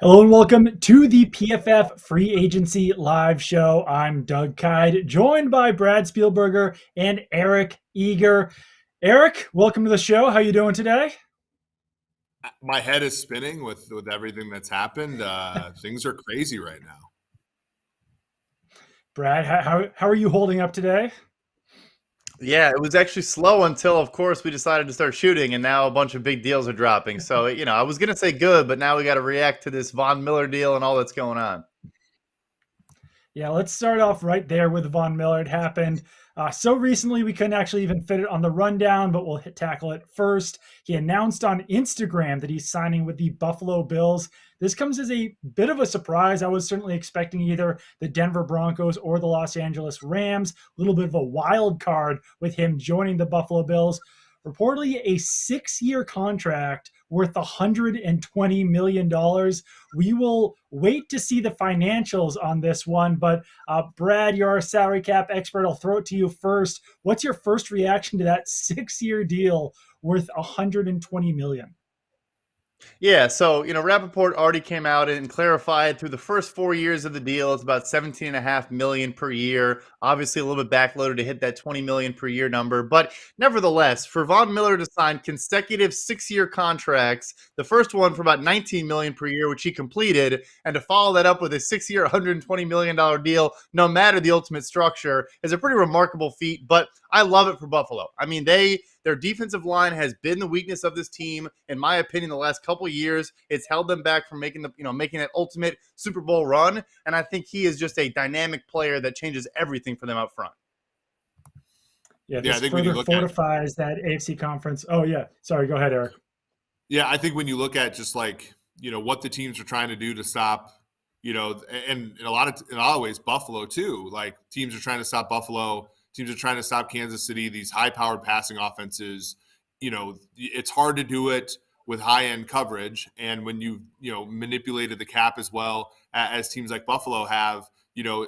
Hello and welcome to the PFF Free Agency Live Show. I'm Doug Kyed, joined by Brad Spielberger and Eric Eager. Eric, welcome to the show. How you doing today? My head is spinning with everything that's happened. Things are crazy right now. Brad, how are you holding up today? Yeah, it was actually slow until, of course, we decided to start shooting, and now a bunch of big deals are dropping. So, I was going to say good, but now we got to react to this Von Miller deal and all that's going on. Yeah, let's start off right there with Von Miller. It happened so recently we couldn't actually even fit it on the rundown, but we'll tackle it first. He announced on Instagram that he's signing with the Buffalo Bills. This comes as a bit of a surprise. I was certainly expecting either the Denver Broncos or the Los Angeles Rams. A little bit of a wild card with him joining the Buffalo Bills. Reportedly a 6-year contract worth $120 million. We will wait to see the financials on this one. But Brad, you're our salary cap expert. I'll throw it to you first. What's your first reaction to that 6-year deal worth $120 million? Yeah, so Rappaport already came out and clarified through the first 4 years of the deal, it's about 17.5 million per year. Obviously, a little bit backloaded to hit that 20 million per year number, but nevertheless, for Von Miller to sign consecutive 6-year contracts, the first one for about 19 million per year, which he completed, and to follow that up with a 6-year, $120 million deal, no matter the ultimate structure, is a pretty remarkable feat. But I love it for Buffalo. I mean, their defensive line has been the weakness of this team, in my opinion, the last couple of years. It's held them back from making that ultimate Super Bowl run. And I think he is just a dynamic player that changes everything for them up front. Yeah, this further fortifies that AFC conference. Oh, yeah. Sorry, go ahead, Eric. Yeah, I think when you look at just what the teams are trying to do to stop, and in a lot of ways, Buffalo too. Like teams are trying to stop Buffalo. Teams are trying to stop Kansas City, these high-powered passing offenses. It's hard to do it with high-end coverage. And when you've, manipulated the cap as well as teams like Buffalo have,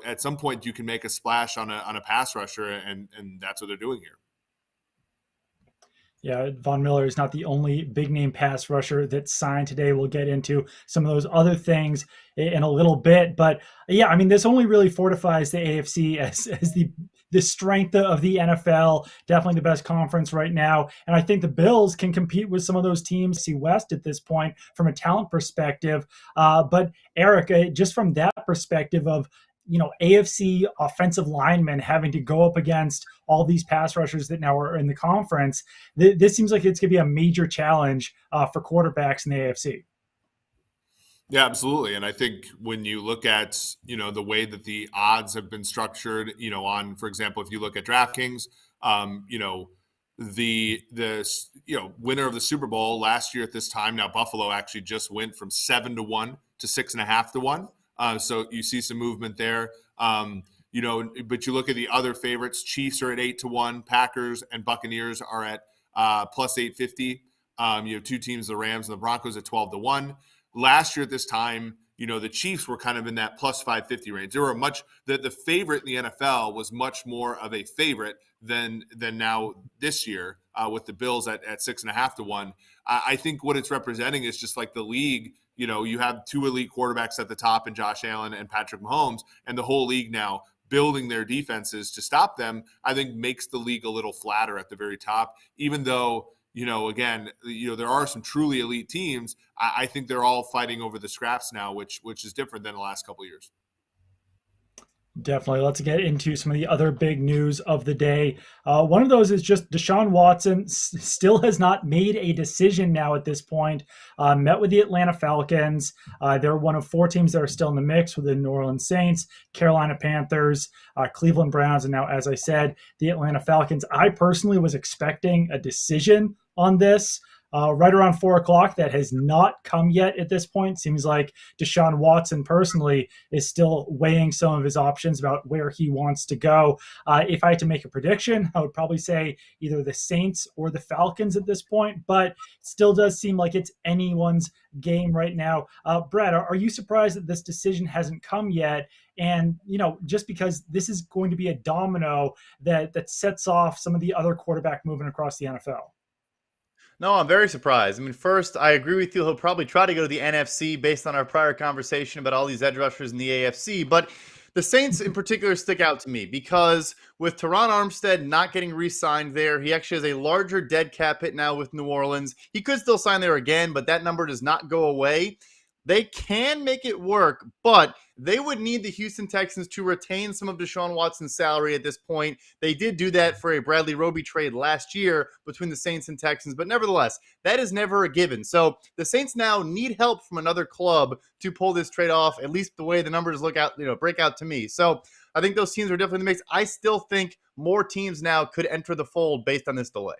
at some point you can make a splash on a pass rusher, and that's what they're doing here. Yeah, Von Miller is not the only big-name pass rusher that's signed today. We'll get into some of those other things in a little bit. But, yeah, I mean, this only really fortifies the AFC as the strength of the NFL, definitely the best conference right now. And I think the Bills can compete with some of those teams, see West at this point, from a talent perspective. But, Eric, just from that perspective of, AFC offensive linemen having to go up against all these pass rushers that now are in the conference, this seems like it's going to be a major challenge for quarterbacks in the AFC. Yeah, absolutely. And I think when you look at, the way that the odds have been structured, on, for example, if you look at DraftKings, the winner of the Super Bowl last year at this time, now Buffalo actually just went from 7-1 to 6.5-1. So you see some movement there. But you look at the other favorites. Chiefs are at 8-1. Packers and Buccaneers are at plus 850. You have two teams, the Rams and the Broncos, at 12-1. Last year at this time, the Chiefs were kind of in that plus 550 range. They were the favorite in the NFL was much more of a favorite than now this year with the Bills at 6.5-1. I think what it's representing is just like the league. You have two elite quarterbacks at the top in Josh Allen and Patrick Mahomes, and the whole league now building their defenses to stop them, I think makes the league a little flatter at the very top, even though, again, there are some truly elite teams. I think they're all fighting over the scraps now, which is different than the last couple of years. Definitely. Let's get into some of the other big news of the day. One of those is just Deshaun Watson still has not made a decision now at this point. Met with the Atlanta Falcons. They're one of 4 teams that are still in the mix with the New Orleans Saints, Carolina Panthers, Cleveland Browns, and now, as I said, the Atlanta Falcons. I personally was expecting a decision on this right around 4 o'clock. That has not come yet at this point. Seems like Deshaun Watson personally is still weighing some of his options about where he wants to go. If I had to make a prediction, I would probably say either the Saints or the Falcons at this point, but it still does seem like it's anyone's game right now. Brad, are you surprised that this decision hasn't come yet? And, just because this is going to be a domino that sets off some of the other quarterback movement across the NFL. No, I'm very surprised. I mean, first, I agree with you. He'll probably try to go to the NFC based on our prior conversation about all these edge rushers in the AFC. But the Saints in particular stick out to me because with Teron Armstead not getting re signed there, he actually has a larger dead cap hit now with New Orleans. He could still sign there again, but that number does not go away. They can make it work, but they would need the Houston Texans to retain some of Deshaun Watson's salary at this point. They did do that for a Bradley Roby trade last year between the Saints and Texans, but nevertheless, that is never a given. So the Saints now need help from another club to pull this trade off, at least the way the numbers break out to me. So I think those teams are definitely in the mix. I still think more teams now could enter the fold based on this delay.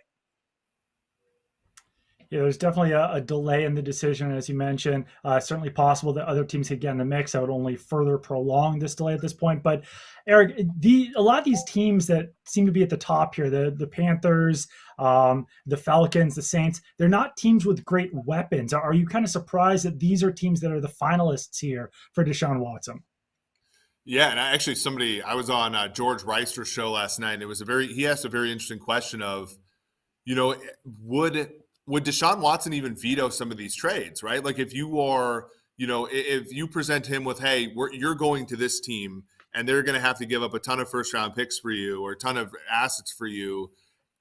Yeah, there's definitely a delay in the decision, as you mentioned. Certainly possible that other teams could get in the mix. That would only further prolong this delay at this point. But Eric, a lot of these teams that seem to be at the top here, the Panthers, the Falcons, the Saints, they're not teams with great weapons. Are you kind of surprised that these are teams that are the finalists here for Deshaun Watson? Yeah, and I was on George Reister's show last night, and he asked a very interesting question of, would Deshaun Watson even veto some of these trades, right? Like if if you present him with, hey, you're going to this team and they're going to have to give up a ton of first round picks for you or a ton of assets for you,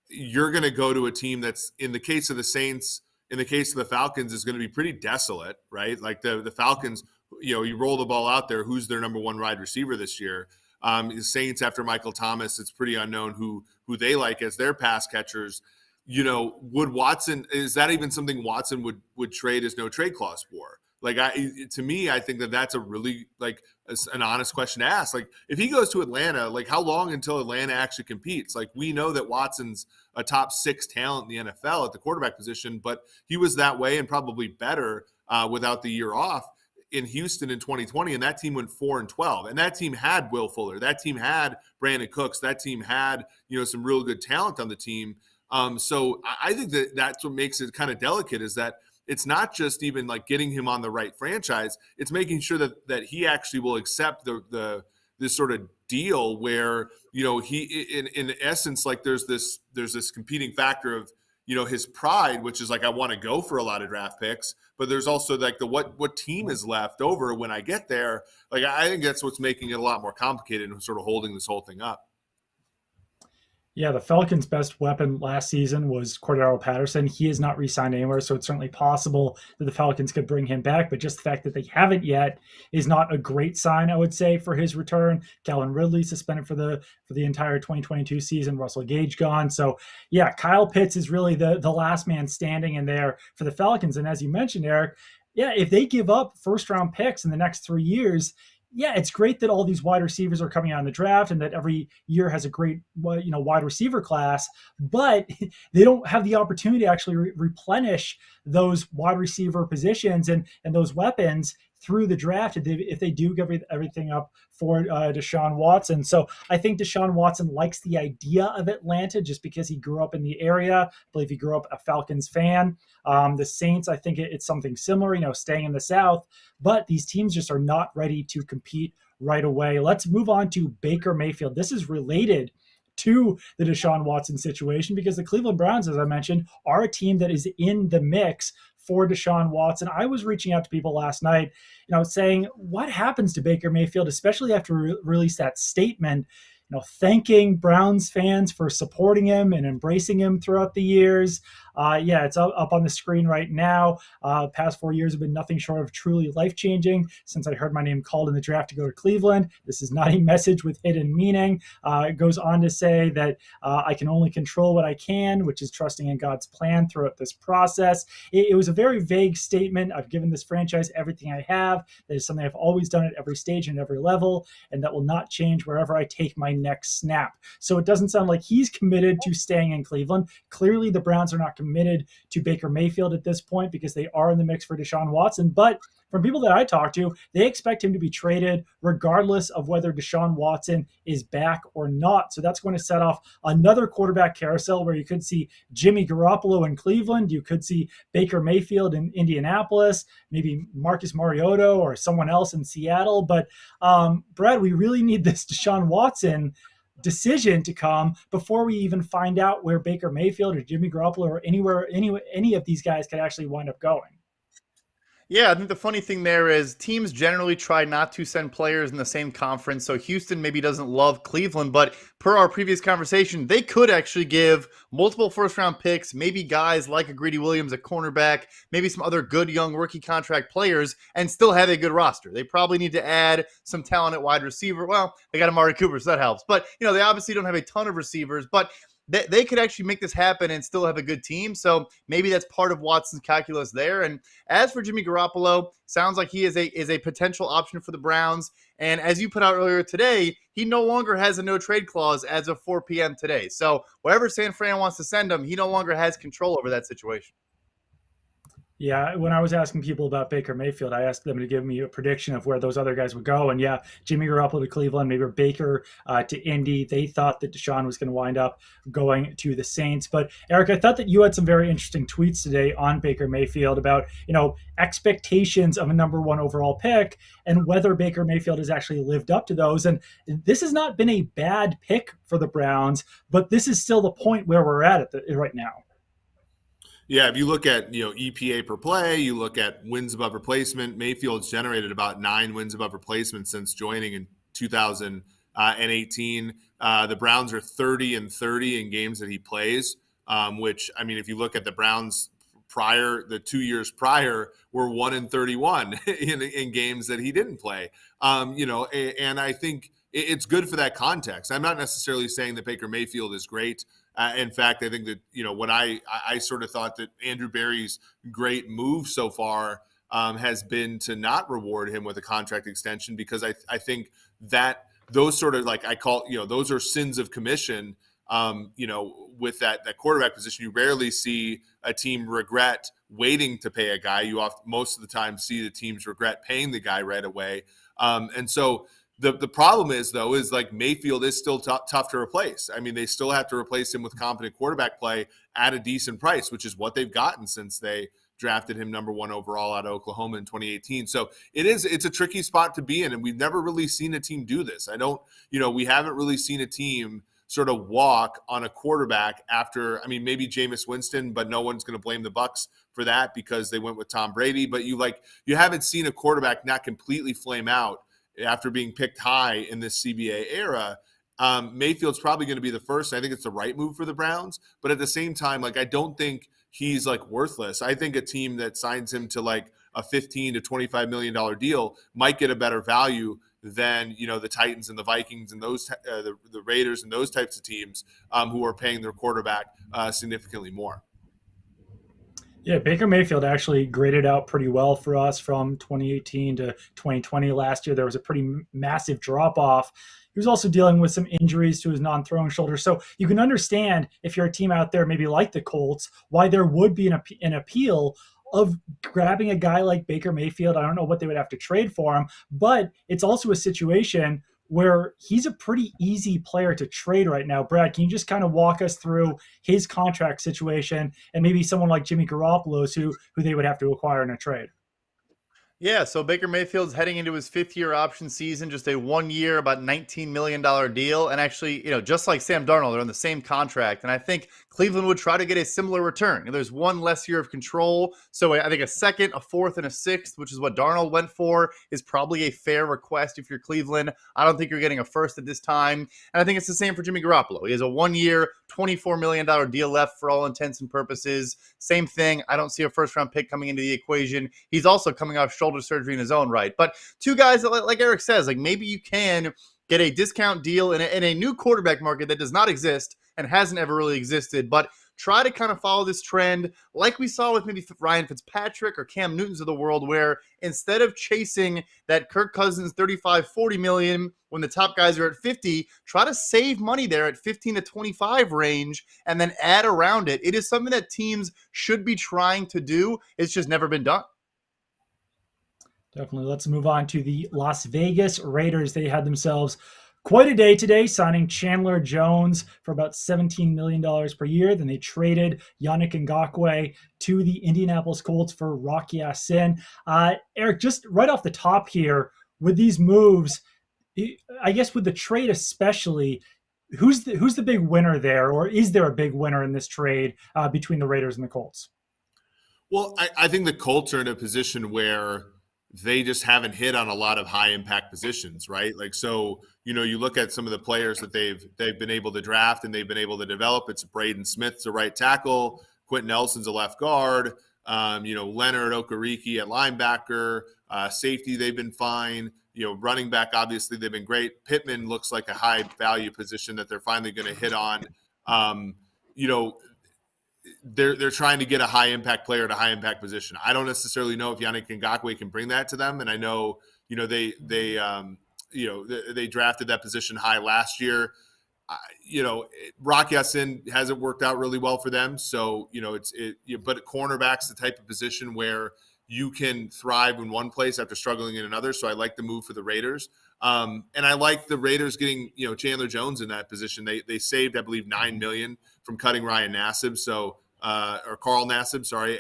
you're going to go to a team that's, in the case of the Saints, in the case of the Falcons, is going to be pretty desolate, right? Like the Falcons, you roll the ball out there, who's their number one wide receiver this year? The Saints, after Michael Thomas, it's pretty unknown who they like as their pass catchers. Would Watson, is that even something Watson would trade as no trade clause for? Like, to me, I think that's a really an honest question to ask. Like, if he goes to Atlanta, like how long until Atlanta actually competes? Like, we know that Watson's a top 6 talent in the NFL at the quarterback position, but he was that way and probably better without the year off in Houston in 2020, and that team went 4-12, and that team had Will Fuller, that team had Brandon Cooks, that team had some real good talent on the team. So I think that's what makes it kind of delicate, is that it's not just even like getting him on the right franchise. It's making sure that he actually will accept this sort of deal where, he in essence, like there's this competing factor of, his pride, which is like, I want to go for a lot of draft picks, but there's also like what team is left over when I get there. Like, I think that's what's making it a lot more complicated and sort of holding this whole thing up. Yeah, the Falcons' best weapon last season was Cordero Patterson. He is not re-signed anywhere, so it's certainly possible that the Falcons could bring him back. But just the fact that they haven't yet is not a great sign, I would say, for his return. Calvin Ridley suspended for the entire 2022 season. Russell Gage gone. So yeah, Kyle Pitts is really the last man standing in there for the Falcons. And as you mentioned, Eric, yeah, if they give up first round picks in the next 3 years, yeah, it's great that all these wide receivers are coming out in the draft and that every year has a great, wide receiver class, but they don't have the opportunity to actually replenish those wide receiver positions and those weapons through the draft if they do give everything up for Deshaun Watson. So I think Deshaun Watson likes the idea of Atlanta just because he grew up in the area. I believe he grew up a Falcons fan. The Saints, I think it's something similar, staying in the South, but these teams just are not ready to compete right away. Let's move on to Baker Mayfield. This is related to the Deshaun Watson situation because the Cleveland Browns, as I mentioned, are a team that is in the mix for Deshaun Watson. I was reaching out to people last night, saying, what happens to Baker Mayfield, especially after release that statement, thanking Browns fans for supporting him and embracing him throughout the years. It's up on the screen right now. Past 4 years have been nothing short of truly life-changing since I heard my name called in the draft to go to Cleveland. This is not a message with hidden meaning. It goes on to say that I can only control what I can, which is trusting in God's plan throughout this process. It was a very vague statement. I've given this franchise everything I have. That is something I've always done at every stage and every level, and that will not change wherever I take my next snap. So it doesn't sound like he's committed to staying in Cleveland. Clearly, the Browns are not committed to Baker Mayfield at this point because they are in the mix for Deshaun Watson. But from people that I talk to, they expect him to be traded regardless of whether Deshaun Watson is back or not. So that's going to set off another quarterback carousel where you could see Jimmy Garoppolo in Cleveland. You could see Baker Mayfield in Indianapolis, maybe Marcus Mariota or someone else in Seattle. But Brad, we really need this Deshaun Watson. decision to come before we even find out where Baker Mayfield or Jimmy Garoppolo or any of these guys could actually wind up going. Yeah, I think the funny thing there is teams generally try not to send players in the same conference. So Houston maybe doesn't love Cleveland, but per our previous conversation, they could actually give multiple first-round picks, maybe guys like a Greedy Williams at cornerback, maybe some other good young rookie contract players, and still have a good roster. They probably need to add some talent at wide receiver. Well, they got Amari Cooper, so that helps. But, they obviously don't have a ton of receivers, but they could actually make this happen and still have a good team. So maybe that's part of Watson's calculus there. And as for Jimmy Garoppolo, sounds like he is a potential option for the Browns. And as you put out earlier today, he no longer has a no trade clause as of 4 p.m. today. So wherever San Fran wants to send him, he no longer has control over that situation. Yeah, when I was asking people about Baker Mayfield, I asked them to give me a prediction of where those other guys would go. And yeah, Jimmy Garoppolo to Cleveland, maybe Baker to Indy. They thought that Deshaun was going to wind up going to the Saints. But Eric, I thought that you had some very interesting tweets today on Baker Mayfield about, expectations of a number one overall pick and whether Baker Mayfield has actually lived up to those. And this has not been a bad pick for the Browns, but this is still the point where we're at right now. Yeah, if you look at EPA per play, you look at wins above replacement. Mayfield's generated about 9 wins above replacement since joining in 2018. The Browns are 30-30 in games that he plays, which, I mean, if you look at the Browns the 2 years prior, were 1-31 in games that he didn't play. And I think it's good for that context. I'm not necessarily saying that Baker Mayfield is great. In fact, I think that, what I sort of thought that Andrew Berry's great move so far has been to not reward him with a contract extension, because I think that those sort of, like I call, those are sins of commission. With that quarterback position, you rarely see a team regret waiting to pay a guy. You most of the time see the teams regret paying the guy right away. And so the problem is like Mayfield is still tough to replace. I mean, they still have to replace him with competent quarterback play at a decent price, which is what they've gotten since they drafted him number 1 overall out of Oklahoma in 2018. So it's a tricky spot to be in, and we've never really seen a team do this. We haven't really seen a team sort of walk on a quarterback after, maybe Jameis Winston, but no one's going to blame the Bucs for that because they went with Tom Brady. But you haven't seen a quarterback not completely flame out after being picked high in this CBA era. Mayfield's probably going to be the first. I think it's the right move for the Browns, but at the same time, I don't think he's worthless. I think a team that signs him to a $15 to $25 million deal might get a better value than the Titans and the Vikings and those the Raiders and those types of teams who are paying their quarterback significantly more. Yeah, Baker Mayfield actually graded out pretty well for us from 2018 to 2020. Last year, there was a pretty massive drop-off. He was also dealing with some injuries to his non-throwing shoulder. So you can understand, if you're a team out there, maybe like the Colts, why there would be an appeal of grabbing a guy like Baker Mayfield. I don't know what they would have to trade for him, but it's also a situation where he's a pretty easy player to trade right now. Brad, can you just kind of walk us through his contract situation and maybe someone like Jimmy Garoppolo's who they would have to acquire in a trade? Yeah, so Baker Mayfield's heading into his 5th-year option season, just a 1-year, about $19 million deal. And actually, just like Sam Darnold, they're on the same contract. And I think Cleveland would try to get a similar return. There's one less year of control. So I think a 2nd, a 4th, and a 6th, which is what Darnold went for, is probably a fair request if you're Cleveland. I don't think you're getting a 1st at this time. And I think it's the same for Jimmy Garoppolo. He has a 1-year, $24 million deal left for all intents and purposes. Same thing. I don't see a first-round pick coming into the equation. He's also coming off shoulder surgery in his own right. But two guys that, like Eric says, maybe you can get a discount deal in a new quarterback market that does not exist and hasn't ever really existed, but try to kind of follow this trend like we saw with maybe Ryan Fitzpatrick or Cam Newton's of the world, where instead of chasing that Kirk Cousins 35-40 million when the top guys are at 50, try to save money there at 15 to 25 range and then add around it. It is something that teams should be trying to do. It's just never been done. Definitely. Let's move on to the Las Vegas Raiders. They had themselves quite a day today, signing Chandler Jones for about $17 million per year. Then they traded Yannick Ngakoue to the Indianapolis Colts for Rock Ya-Sin. Eric, just right off the top here, with these moves, I guess with the trade especially, who's the big winner there, or is there a big winner in this trade between the Raiders and the Colts? Well, I think the Colts are in a position where they just haven't hit on a lot of high impact positions, right? Like, so, you look at some of the players that they've been able to draft and they've been able to develop. It's Braden Smith's a right tackle, Quentin Nelson's a left guard, Leonard Okereke at linebacker, safety, they've been fine. Running back, obviously, they've been great. Pittman looks like a high value position that they're finally going to hit on. They're trying to get a high impact player at a high impact position. I don't necessarily know if Yannick Ngakoue can bring that to them. And I know, they drafted that position high last year. Rock Ya-Sin hasn't worked out really well for them. So, but cornerback's the type of position where you can thrive in one place after struggling in another. So I like the move for the Raiders. And I like the Raiders getting, Chandler Jones in that position. They saved, I believe, $9 million from cutting Ryan Nassib. So, or Carl Nassib, sorry.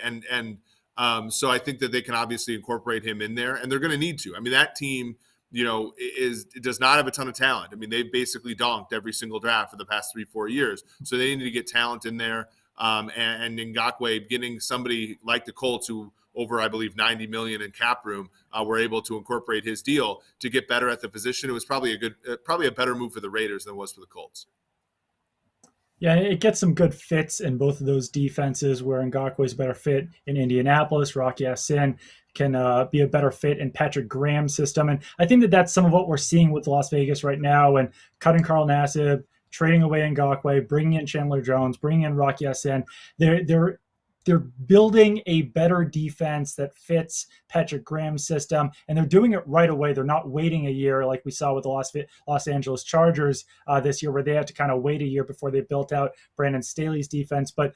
So I think that they can obviously incorporate him in there, and they're going to need to. I mean, that team, does not have a ton of talent. I mean, they've basically donked every single draft for the past 3-4 years. So they need to get talent in there. And Ngakoue, getting somebody like the Colts, who over, I believe, $90 million in cap room, were able to incorporate his deal to get better at the position. It was probably a better move for the Raiders than it was for the Colts. Yeah, it gets some good fits in both of those defenses, where Ngakoue is a better fit in Indianapolis. Rock Ya-Sin can be a better fit in Patrick Graham's system. And I think that that's some of what we're seeing with Las Vegas right now, and cutting Carl Nassib, trading away Ngakoue, bringing in Chandler Jones, bringing in Rock Ya-Sin. They're building a better defense that fits Patrick Graham's system, and they're doing it right away. They're not waiting a year like we saw with the Los Angeles Chargers this year, where they had to kind of wait a year before they built out Brandon Staley's defense. But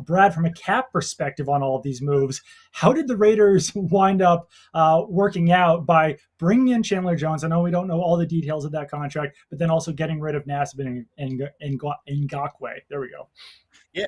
Brad, from a cap perspective on all of these moves, how did the Raiders wind up working out by bringing in Chandler Jones? I know we don't know all the details of that contract, but then also getting rid of Nassib and Ngakoue. There we go. Yeah.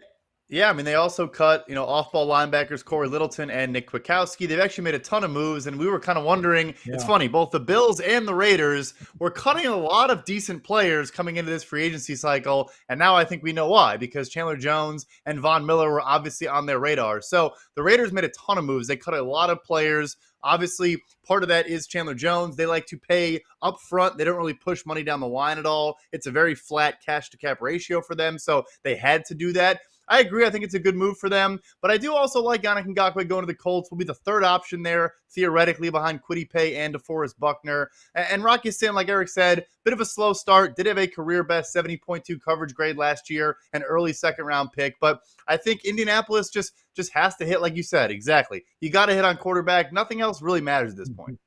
Yeah, I mean, they also cut, off-ball linebackers Corey Littleton and Nick Kwiatkowski. They've actually made a ton of moves, and we were kind of wondering, It's funny, both the Bills and the Raiders were cutting a lot of decent players coming into this free agency cycle, and now I think we know why, because Chandler Jones and Von Miller were obviously on their radar. So the Raiders made a ton of moves. They cut a lot of players. Obviously, part of that is Chandler Jones. They like to pay up front. They don't really push money down the line at all. It's a very flat cash-to-cap ratio for them, so they had to do that. I agree. I think it's a good move for them. But I do also like Yannick Ngakoue going to the Colts. Will be the third option there, theoretically, behind Kwity Paye and DeForest Buckner. And Rock Ya-Sin, like Eric said, bit of a slow start. Did have a career-best 70.2 coverage grade last year, an early second-round pick. But I think Indianapolis just has to hit, like you said, exactly. You got to hit on quarterback. Nothing else really matters at this point.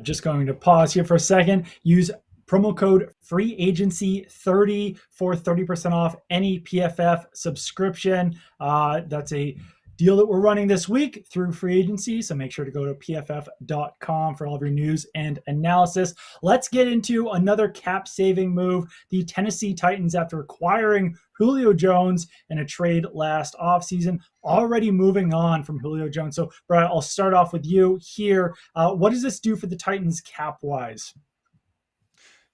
Just going to pause here for a second. Use promo code FREEAGENCY30 for 30% off any PFF subscription. That's a deal that we're running this week through free agency. So make sure to go to pff.com for all of your news and analysis. Let's get into another cap saving move. The Tennessee Titans, after acquiring Julio Jones in a trade last offseason, already moving on from Julio Jones. So Brian, I'll start off with you here. What does this do for the Titans cap wise?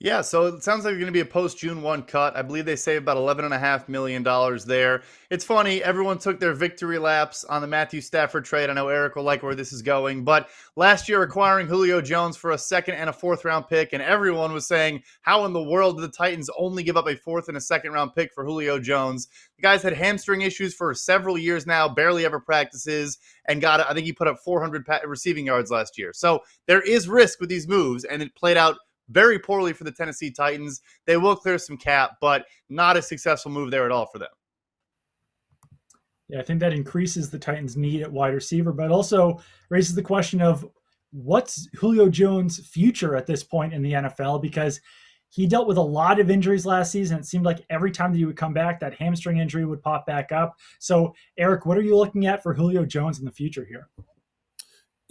Yeah, so it sounds like it's going to be a post-June 1 cut. I believe they saved about $11.5 million there. It's funny, everyone took their victory laps on the Matthew Stafford trade. I know Eric will like where this is going. But last year, acquiring Julio Jones for a second and a fourth-round pick, and everyone was saying, how in the world did the Titans only give up a fourth and a second-round pick for Julio Jones? The guy's had hamstring issues for several years now, barely ever practices, and I think he put up 400 receiving yards last year. So there is risk with these moves, and it played out very poorly for the Tennessee Titans. They will clear some cap, but not a successful move there at all for them. Yeah, I think that increases the Titans' need at wide receiver, but also raises the question of what's Julio Jones' future at this point in the NFL, because he dealt with a lot of injuries last season. It seemed like every time that he would come back, that hamstring injury would pop back up. So, Eric, what are you looking at for Julio Jones in the future here?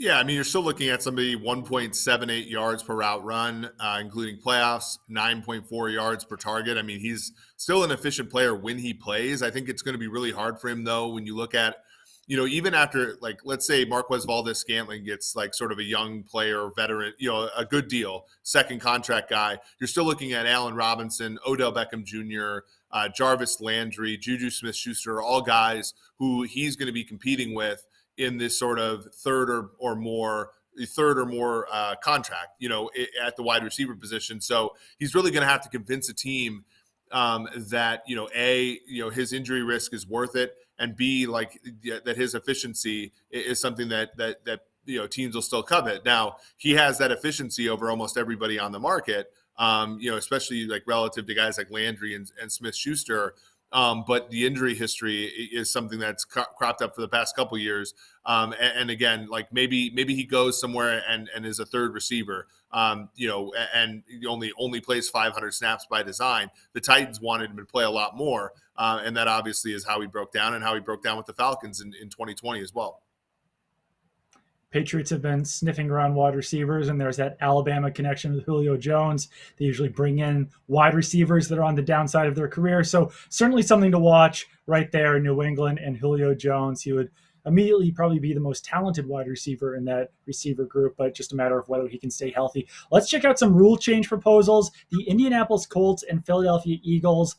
Yeah, I mean, you're still looking at somebody 1.78 yards per route run, including playoffs, 9.4 yards per target. I mean, he's still an efficient player when he plays. I think it's going to be really hard for him, though, when you look at, even after, like, let's say Marquez Valdez-Scantling gets like sort of a young player, veteran, a good deal, second contract guy, you're still looking at Allen Robinson, Odell Beckham Jr., Jarvis Landry, Juju Smith-Schuster, all guys who he's going to be competing with in this sort of third or more contract, at the wide receiver position. So he's really going to have to convince a team that, his injury risk is worth it, and B, like, that his efficiency is something that teams will still covet. Now, he has that efficiency over almost everybody on the market, especially like relative to guys like Landry and Smith-Schuster. But the injury history is something that's cropped up for the past couple of years. And again, like maybe he goes somewhere and is a third receiver, and he only plays 500 snaps by design. The Titans wanted him to play a lot more. And that obviously is how he broke down with the Falcons in 2020 as well. Patriots have been sniffing around wide receivers, and there's that Alabama connection with Julio Jones. They usually bring in wide receivers that are on the downside of their career. So certainly something to watch right there in New England, and Julio Jones. He would immediately probably be the most talented wide receiver in that receiver group, but just a matter of whether he can stay healthy. Let's check out some rule change proposals. The Indianapolis Colts and Philadelphia Eagles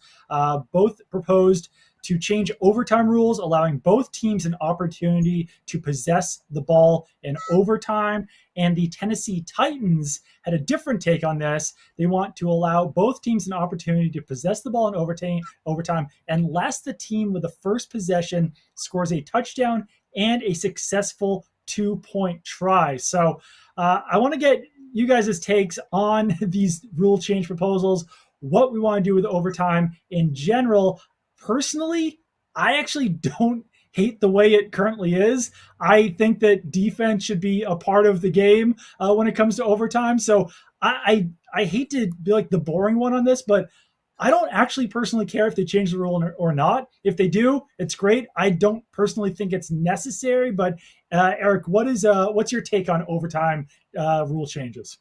both proposed to change overtime rules, allowing both teams an opportunity to possess the ball in overtime. And the Tennessee Titans had a different take on this. They want to allow both teams an opportunity to possess the ball in overtime unless the team with the first possession scores a touchdown and a successful 2-point try. So I want to get you guys' takes on these rule change proposals, what we want to do with overtime in general. Personally, I actually don't hate the way it currently is. I think that defense should be a part of the game when it comes to overtime. So I hate to be like the boring one on this, but I don't actually personally care if they change the rule or not. If they do, it's great. I don't personally think it's necessary. But Eric, what's your take on overtime rule changes?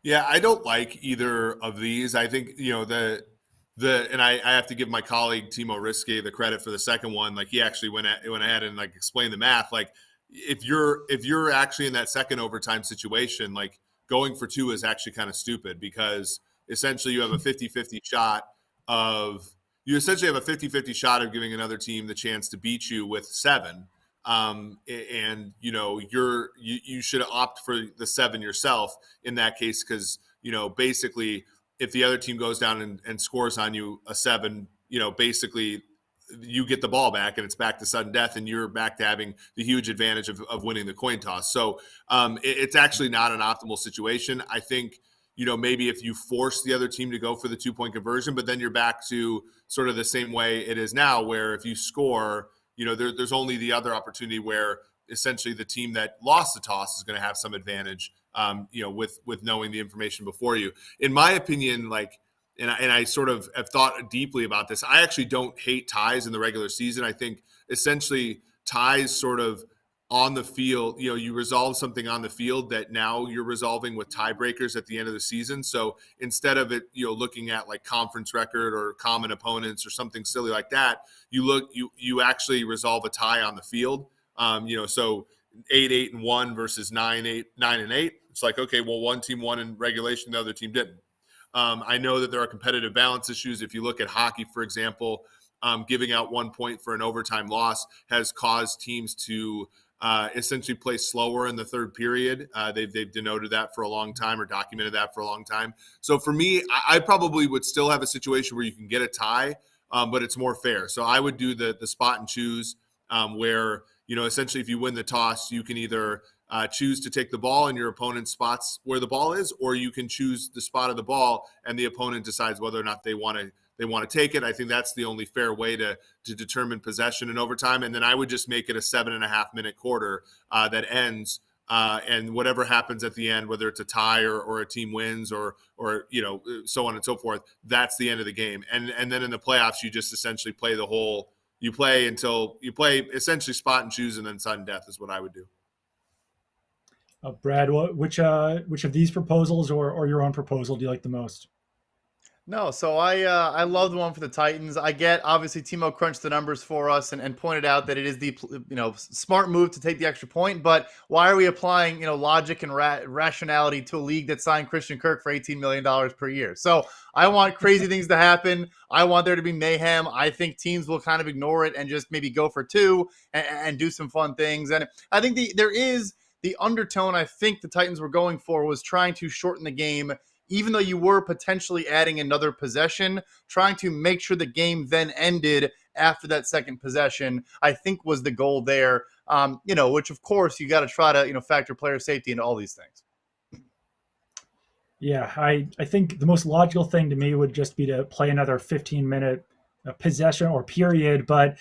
Yeah, I don't like either of these. I think, and I have to give my colleague Timo Riske the credit for the second one. Like, he actually went ahead and like explained the math. Like, if you're actually in that second overtime situation, like, going for two is actually kind of stupid, because essentially you have a 50-50 shot of giving another team the chance to beat you with 7. And you should opt for the 7 yourself in that case, because basically, if the other team goes down and scores on you a 7, basically you get the ball back and it's back to sudden death, and you're back to having the huge advantage of winning the coin toss. So it's actually not an optimal situation. I think, maybe if you force the other team to go for the 2-point conversion, but then you're back to sort of the same way it is now, where if you score, there's only the other opportunity where essentially the team that lost the toss is going to have some advantage, with knowing the information before you. In my opinion, like, and I sort of have thought deeply about this, I actually don't hate ties in the regular season. I think essentially ties sort of on the field, you resolve something on the field that now you're resolving with tiebreakers at the end of the season. So instead of it, looking at like conference record or common opponents or something silly like that, you actually resolve a tie on the field. So 8-8-1 versus 9-8. It's like, okay, well, one team won in regulation, the other team didn't. I know that there are competitive balance issues. If you look at hockey, for example, giving out 1 point for an overtime loss has caused teams to essentially play slower in the third period. They've denoted that for a long time, or documented that for a long time. So for me, I probably would still have a situation where you can get a tie, but it's more fair. So I would do the spot and choose, where, essentially if you win the toss, you can either choose to take the ball and your opponent spots where the ball is, or you can choose the spot of the ball and the opponent decides whether or not they want to take it. I think that's the only fair way to determine possession in overtime. And then I would just make it a 7.5-minute quarter that ends, and whatever happens at the end, whether it's a tie or a team wins or so on and so forth, that's the end of the game. And then in the playoffs, you just essentially play until you play essentially spot and choose, and then sudden death is what I would do. Brad, which of these proposals or your own proposal do you like the most? No, so I love the one for the Titans. I get obviously Timo crunched the numbers for us and pointed out that it is the smart move to take the extra point. But why are we applying logic and rationality to a league that signed Christian Kirk for $18 million per year? So I want crazy things to happen. I want there to be mayhem. I think teams will kind of ignore it and just maybe go for two and do some fun things. And I think there is the undertone I think the Titans were going for was trying to shorten the game, even though you were potentially adding another possession, trying to make sure the game then ended after that second possession, I think was the goal there. Which of course you got to try to, factor player safety into all these things. Yeah, I think the most logical thing to me would just be to play another 15-minute possession or period. But,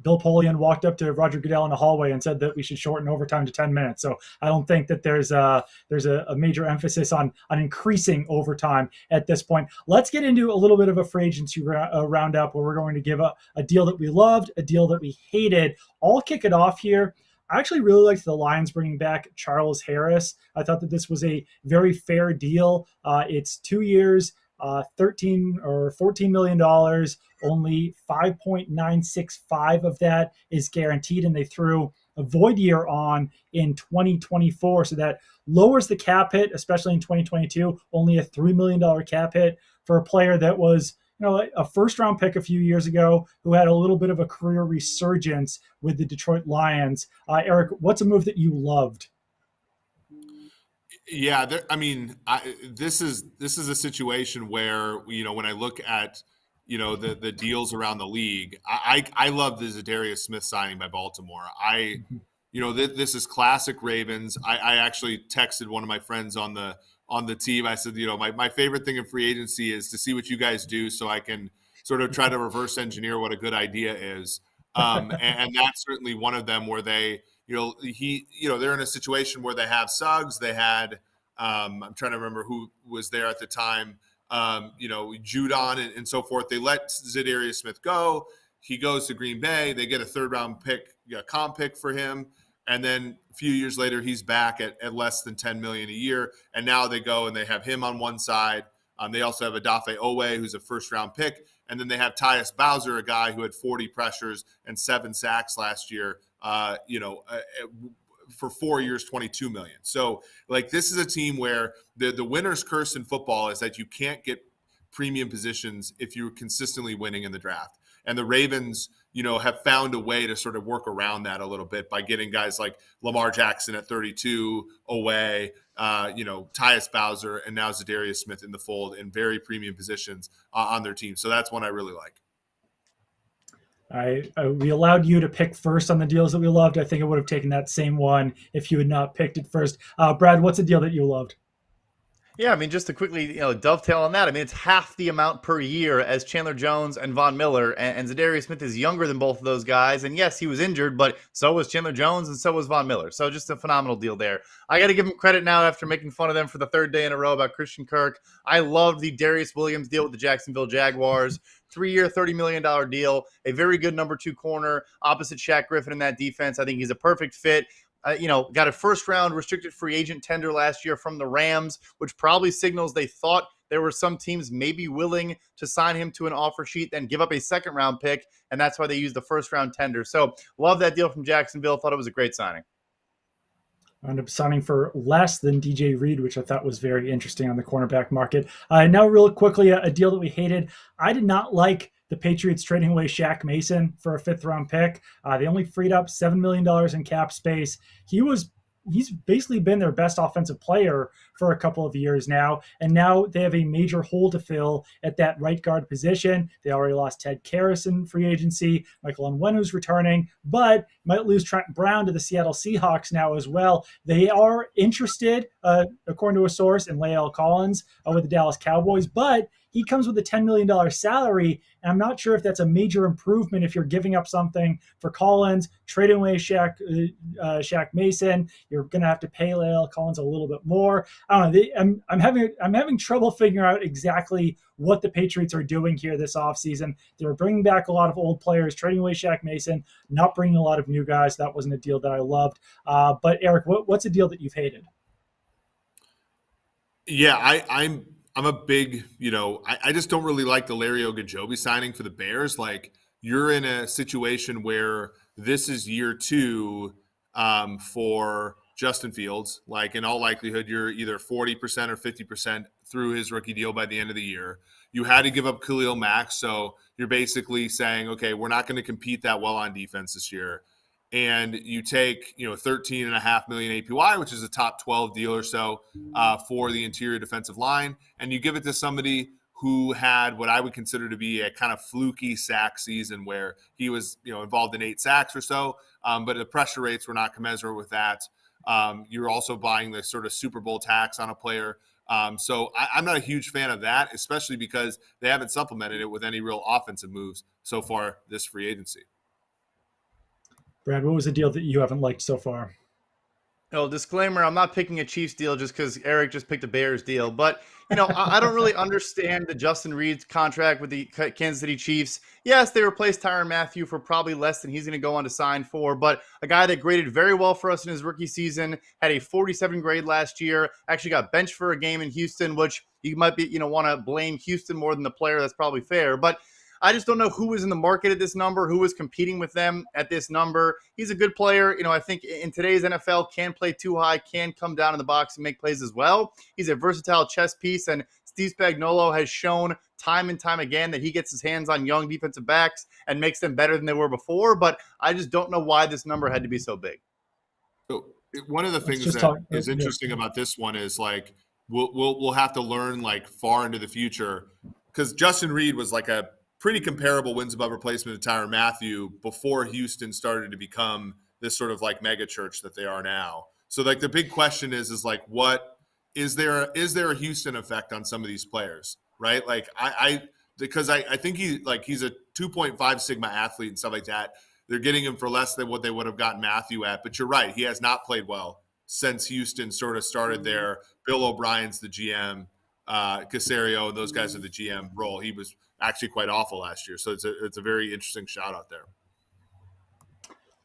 Bill Polian walked up to Roger Goodell in the hallway and said that we should shorten overtime to 10 minutes. So I don't think that there's a major emphasis on increasing overtime at this point. Let's get into a little bit of a free agency roundup where we're going to give a deal that we loved, a deal that we hated. I'll kick it off here. I actually really liked the Lions bringing back Charles Harris. I thought that this was a very fair deal. It's 2 years, $13 or $14 million. Only 5.965 of that is guaranteed, and they threw a void year on in 2024. So that lowers the cap hit, especially in 2022, only a $3 million cap hit for a player that was a first-round pick a few years ago who had a little bit of a career resurgence with the Detroit Lions. Eric, what's a move that you loved? Yeah, this is a situation where when I look at the deals around the league, I love the Zadarius Smith signing by Baltimore. This is classic Ravens. I actually texted one of my friends on the team. I said, my favorite thing in free agency is to see what you guys do so I can sort of try to reverse engineer what a good idea is. And that's certainly one of them where they, they're in a situation where they have Suggs. They had, I'm trying to remember who was there at the time, Judon and so forth. They let Zadarius Smith go. He goes to Green Bay. They get a third-round pick, a comp pick for him. And then a few years later, he's back at less than $10 million a year. And now they go and they have him on one side. They also have Odafe Owe, who's a first-round pick. And then they have Tyus Bowser, a guy who had 40 pressures and 7 sacks last year, for 4 years, $22 million. So, this is a team where the winner's curse in football is that you can't get premium positions if you're consistently winning in the draft. And the Ravens, have found a way to sort of work around that a little bit by getting guys like Lamar Jackson at 32, Owe, Tyus Bowser, and now Zadarius Smith in the fold in very premium positions on their team. So that's one I really like. We allowed you to pick first on the deals that we loved. I think I would have taken that same one if you had not picked it first. Brad, what's a deal that you loved? Yeah, just to quickly dovetail on that, it's half the amount per year as Chandler Jones and Von Miller, and Zadarius Smith is younger than both of those guys. And yes, he was injured, but so was Chandler Jones and so was Von Miller. So just a phenomenal deal there. I got to give him credit now after making fun of them for the third day in a row about Christian Kirk. I loved the Darius Williams deal with the Jacksonville Jaguars. 3-year, $30 million deal, a very good number 2 corner opposite Shaq Griffin in that defense. I think he's a perfect fit. Got a first-round restricted free agent tender last year from the Rams, which probably signals they thought there were some teams maybe willing to sign him to an offer sheet, then give up a second-round pick, and that's why they used the first-round tender. So love that deal from Jacksonville. Thought it was a great signing. I ended up signing for less than DJ Reed, which I thought was very interesting on the cornerback market. Now, real quickly, a deal that we hated. I did not like the Patriots trading away Shaq Mason for a 5th-round pick. They only freed up $7 million in cap space. He's basically been their best offensive player for a couple of years now, and now they have a major hole to fill at that right guard position. They already lost Ted Karras in free agency. Michael Onwenu's returning, but might lose Trent Brown to the Seattle Seahawks now as well. They are interested, according to a source, in Lael Collins with the Dallas Cowboys, but he comes with a $10 million salary, and I'm not sure if that's a major improvement if you're giving up something for Collins, trading away Shaq Mason. You're going to have to pay Lael Collins a little bit more. I don't know. I'm having trouble figuring out exactly what the Patriots are doing here this offseason. They're bringing back a lot of old players, trading away Shaq Mason, not bringing a lot of new guys. That wasn't a deal that I loved. But Eric, what's a deal that you've hated? Yeah, I'm a big, I just don't really like the Larry Ogunjobi signing for the Bears. Like, you're in a situation where this is year 2 for Justin Fields. Like, in all likelihood, you're either 40% or 50% through his rookie deal by the end of the year. You had to give up Khalil Mack, so you're basically saying, okay, we're not going to compete that well on defense this year. And you take, $13.5 million APY, which is a top 12 deal or so for the interior defensive line, and you give it to somebody who had what I would consider to be a kind of fluky sack season where he was, involved in 8 sacks or so, but the pressure rates were not commensurate with that. You're also buying the sort of Super Bowl tax on a player. So I'm not a huge fan of that, especially because they haven't supplemented it with any real offensive moves so far this free agency. Brad, what was the deal that you haven't liked so far? Disclaimer, I'm not picking a Chiefs deal just because Eric just picked a Bears deal. But, I don't really understand the Justin Reed's contract with the Kansas City Chiefs. Yes, they replaced Tyrann Mathieu for probably less than he's going to go on to sign for. But a guy that graded very well for us in his rookie season, had a 47 grade last year, actually got benched for a game in Houston, which you might be, want to blame Houston more than the player. That's probably fair. But I just don't know who was in the market at this number, who was competing with them at this number. He's a good player. I think in today's NFL, can play too high, can come down in the box and make plays as well. He's a versatile chess piece, and Steve Spagnuolo has shown time and time again that he gets his hands on young defensive backs and makes them better than they were before. But I just don't know why this number had to be so big. So one of the things that is interesting about this one is, like, we'll have to learn, like, far into the future, because Justin Reed was like a pretty comparable wins above replacement to Tyrann Mathieu before Houston started to become this sort of like mega church that they are now. So, like, the big question is like, what is there a Houston effect on some of these players, right? Like, because I think he's a 2.5 sigma athlete and stuff like that. They're getting him for less than what they would have gotten Mathieu at. But you're right, he has not played well since Houston sort of started there. Bill O'Brien's the GM, Caserio, and those guys are the GM role. He was actually quite awful last year. So it's a very interesting shout out there.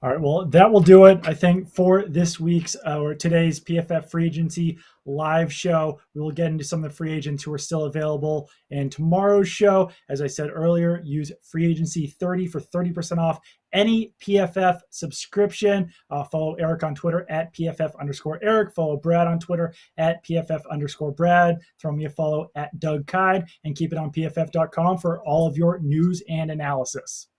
All right, well, that will do it, I think, for this week's or today's PFF Free Agency live show. We will get into some of the free agents who are still available. And tomorrow's show, as I said earlier, use Free Agency 30 for 30% off any PFF subscription. Follow Eric on Twitter at PFF_Eric. Follow Brad on Twitter at PFF_Brad. Throw me a follow at Doug Kyed, and keep it on PFF.com for all of your news and analysis.